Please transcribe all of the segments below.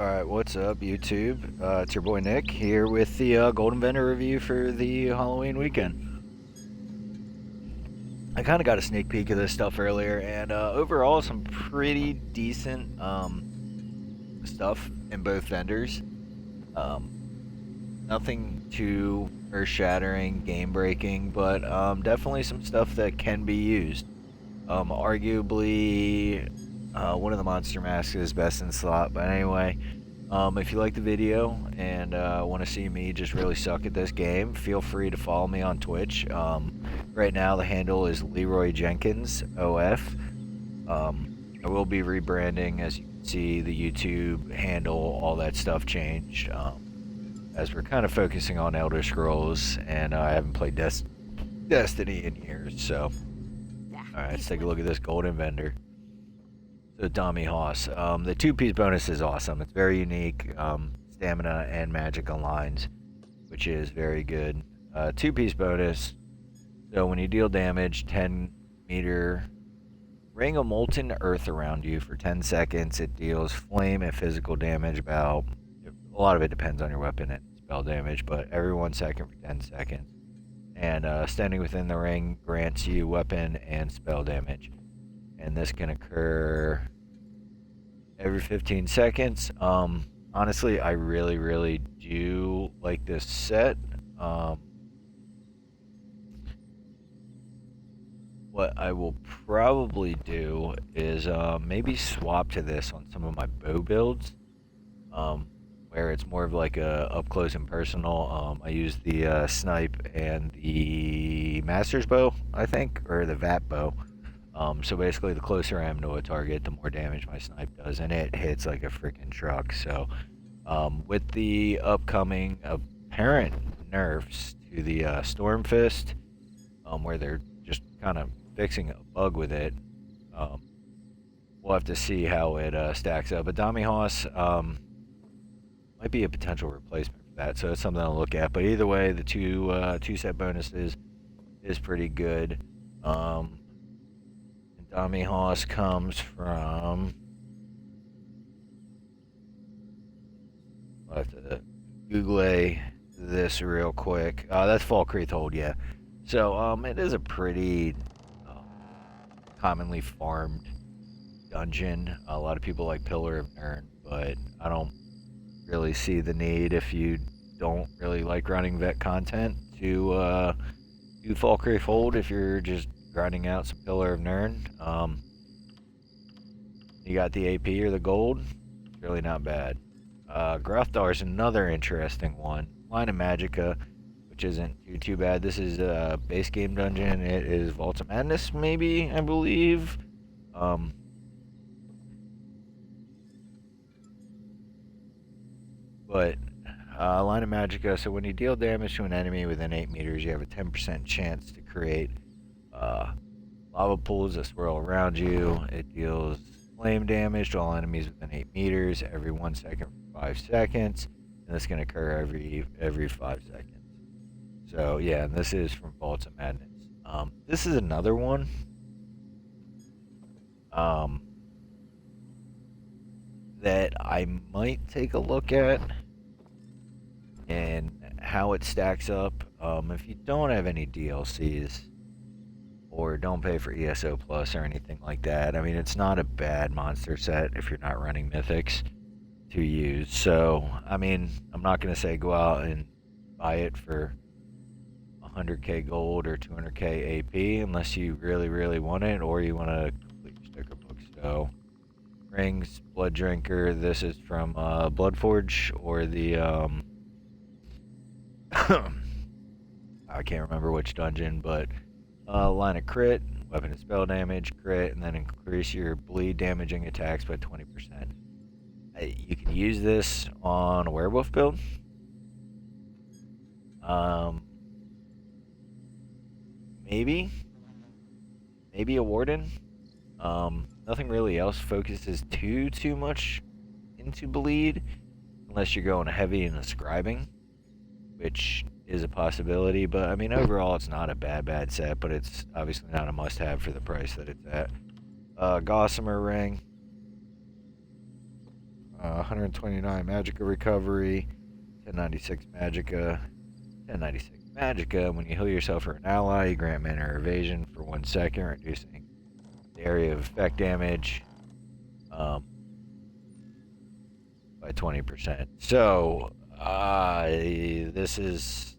Alright, what's up, YouTube? It's your boy Nick here with the Golden Vendor review for the Halloween weekend. I kind of got a sneak peek of this stuff earlier, and overall, some pretty decent stuff in both vendors. Nothing too earth-shattering, game-breaking, but definitely some stuff that can be used. Arguably, one of the monster masks is best in slot, but anyway. If you like the video and want to see me just really suck at this game, feel free to follow me on Twitch. Right now the handle is Leroy Jenkins OF. I will be rebranding, as you can see, the YouTube handle, all that stuff changed. As we're kind of focusing on Elder Scrolls, and I haven't played Destiny in years, so. Alright, let's take a look at this Golden Vendor. So Dami Hoss. The 2-piece bonus is awesome. It's very unique. Stamina and magic aligns, which is very good. 2-piece bonus. So when you deal damage, 10-meter ring of molten earth around you for 10 seconds. It deals flame and physical damage about, a lot of it depends on your weapon and spell damage, but every 1 second for 10 seconds. And standing within the ring grants you weapon and spell damage. And this can occur every 15 seconds. Honestly, I really do like this set. What I will probably do is maybe swap to this on some of my bow builds, where it's more of like a up close and personal. I use the snipe and the master's bow, I think, or the vat bow. So basically, the closer I am to a target, the more damage my snipe does, and it hits like a freaking truck. So, with the upcoming apparent nerfs to the Storm Fist, where they're just kind of fixing a bug with it, we'll have to see how it stacks up. But Dami Hoss might be a potential replacement for that, so it's something to look at. But either way, the two set bonuses is pretty good. Dami Hoss comes from, I'll have to Google this real quick. That's Fall Hold, yeah. So it is a pretty commonly farmed dungeon. A lot of people like Pillar of Nirn, but I don't really see the need, if you don't really like running vet content, to do Fall Hold if you're just grinding out some Pillar of Nirn. You got the AP or the gold. It's really not bad. Grothdar is another interesting one. Line of Magicka, which isn't too bad. This is a base game dungeon. It is Vaults of Madness, maybe, I believe. But Line of Magicka, so when you deal damage to an enemy within 8 meters, you have a 10% chance to create lava pools that swirl around you. It deals flame damage to all enemies within 8 meters every 1 second for 5 seconds. And this can occur every 5 seconds. So yeah, and this is from Vaults of Madness. This is another one. That I might take a look at and how it stacks up. If you don't have any DLCs or don't pay for ESO Plus or anything like that, I mean, it's not a bad monster set if you're not running Mythics to use. So, I mean, I'm not going to say go out and buy it for 100k gold or 200k AP unless you really want it, or you want to complete your sticker book. So, Rings, Blood Drinker, this is from Bloodforge, or the I can't remember which dungeon, but line of crit, weapon and spell damage, crit, and then increase your bleed damaging attacks by 20%. You can use this on a werewolf build. Maybe a warden. Nothing really else focuses too much into bleed, unless you're going heavy in scribing, which is a possibility. But I mean, overall, it's not a bad set, but it's obviously not a must-have for the price that it's at. Gossamer ring. 129 Magica recovery, 1096 Magica, 1096 Magica. When you heal yourself or an ally, you grant mana or evasion for 1 second, reducing the area of effect damage by 20%. So, this is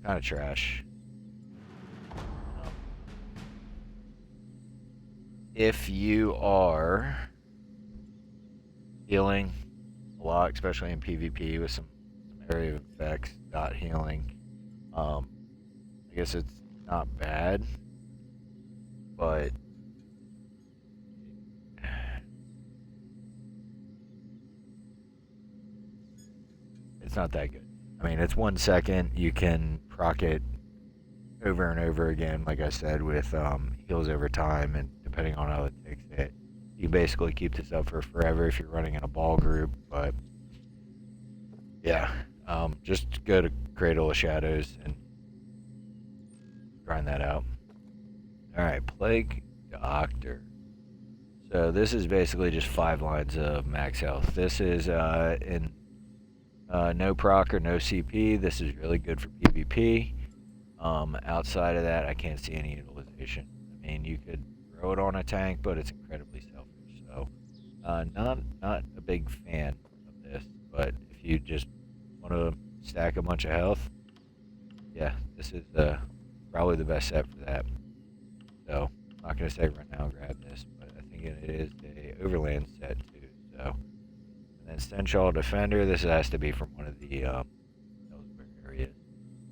kind of trash. If you are healing a lot, especially in PvP with some area of effects, dot healing, I guess it's not bad, but it's not that good. I mean, it's 1 second. You can proc it over and over again, like I said, with heals over time, and depending on how it takes it, you can basically keep this up for forever if you're running in a ball group. But yeah, just go to Cradle of Shadows and grind that out. Alright, Plague Doctor. So this is basically just 5 lines of max health. This is in no proc or no CP. This is really good for PvP. Outside of that, I can't see any utilization. I mean, you could throw it on a tank, but it's incredibly selfish. So, not a big fan of this. But if you just want to stack a bunch of health, yeah, this is probably the best set for that. So, I'm not gonna say right now grab this, but I think it is a overland set too. So, and then Stenchal Defender. This has to be from one of the areas.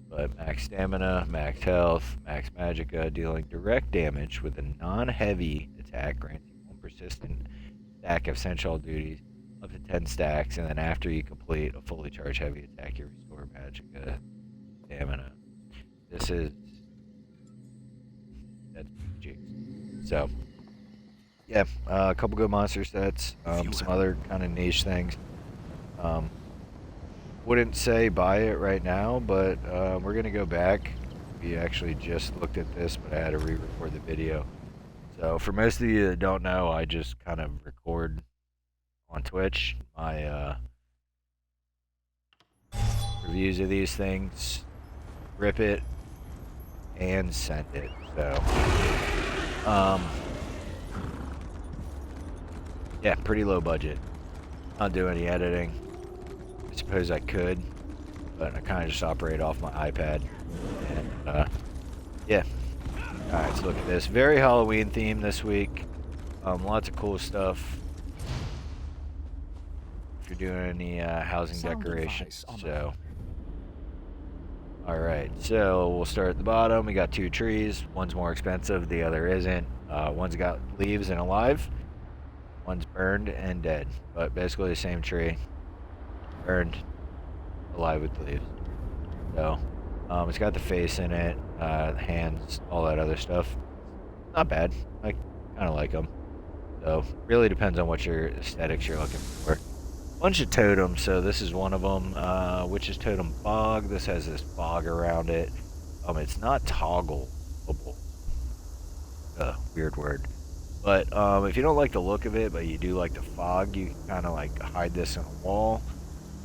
But max stamina, max health, max magicka, dealing direct damage with a non-heavy attack, granting 1 persistent stack of essential duties, up to 10 stacks, and then after you complete a fully charged heavy attack, you restore magicka stamina. This is... that's PG. So, yeah, a couple good monster sets, some other kind of niche things. Wouldn't say buy it right now, but we're gonna go back. We actually just looked at this, but I had to re-record the video. So for most of you that don't know, I just kind of record on Twitch my reviews of these things, rip it, and send it. So yeah, pretty low budget. Not do any editing. I suppose I could, but I kind of just operate off my iPad. And yeah. Alright, so look at this. Very Halloween themed this week. Lots of cool stuff. If you're doing any housing decorations. So, alright, so we'll start at the bottom. We got 2 trees. One's more expensive, the other isn't. One's got leaves and alive. One's burned and dead, but basically the same tree. Burned, alive with leaves. So, it's got the face in it, hands, all that other stuff. Not bad. I kind of like them. So, really depends on what your aesthetics you're looking for. Bunch of totems. So this is one of them. Witch's Totem Fog. This has this fog around it. It's not toggleable. Weird word. But if you don't like the look of it, but you do like the fog, you can kind of like hide this in a wall.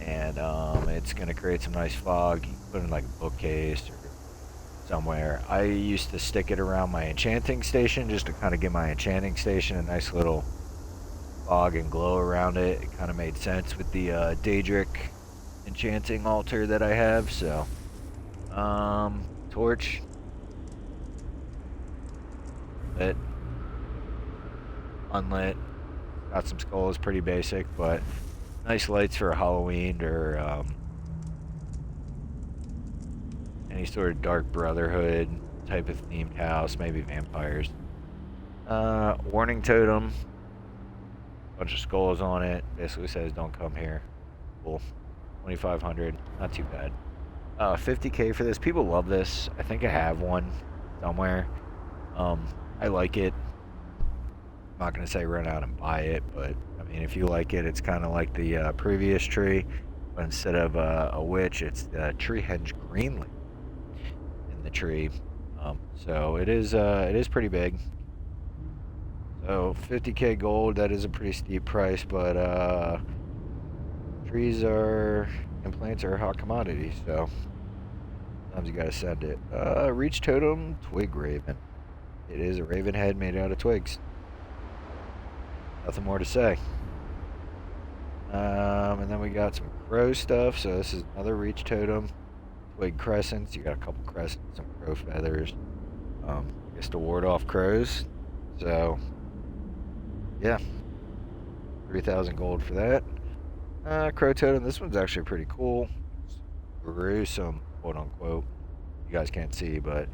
And it's going to create some nice fog. You can put it in like a bookcase or somewhere. I used to stick it around my enchanting station just to kind of give my enchanting station a nice little fog and glow around it. It kind of made sense with the Daedric enchanting altar that I have. So, torch. Lit. Unlit. Got some skulls, pretty basic, but nice lights for Halloween or any sort of Dark Brotherhood type of themed house, maybe vampires. Warning totem. Bunch of skulls on it. Basically says don't come here. Cool. 2,500. Not too bad. 50K for this. People love this. I think I have one somewhere. I like it. I'm not going to say run out and buy it, but I mean, if you like it, it's kind of like the previous tree, but instead of a witch, it's the tree henge greenling in the tree. So it is pretty big. So 50k gold, that is a pretty steep price, but trees are and plants are a hot commodity, so sometimes you gotta send it. Reach totem, twig raven. It is a raven head made out of twigs. Nothing more to say. And then we got some crow stuff. So this is another reach totem. Twig crescents. You got a couple crescents, some crow feathers. I guess to ward off crows. So, yeah. 3,000 gold for that. Crow totem. This one's actually pretty cool. Gruesome, quote unquote. You guys can't see, but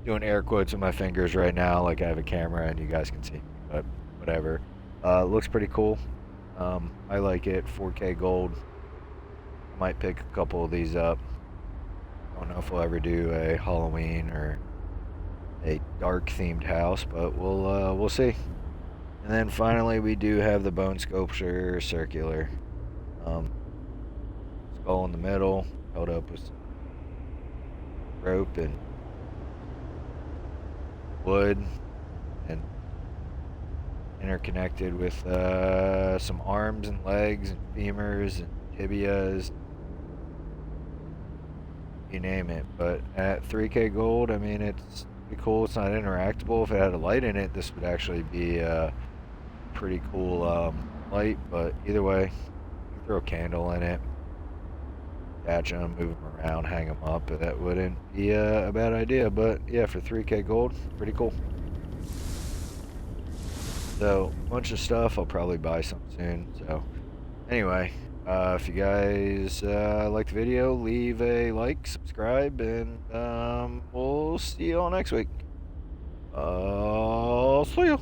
doing air quotes with my fingers right now, like I have a camera and you guys can see me, but whatever. Looks pretty cool. I like it. 4k gold. Might pick a couple of these up. Don't know if we'll ever do a Halloween or a dark themed house, but we'll see. And then finally we do have the bone sculpture circular. Skull in the middle, held up with some rope and wood, and interconnected with some arms and legs and femurs and tibias, you name it. But at 3k gold, I mean, it's pretty cool. It's not interactable. If it had a light in it, this would actually be a pretty cool light, but either way, you can throw a candle in it, attach them, move them around, hang them up. That wouldn't be a bad idea. But yeah, for 3k gold, pretty cool. So, a bunch of stuff. I'll probably buy some soon. So, anyway, if you guys like the video, leave a like, subscribe, and we'll see you all next week. I'll see you.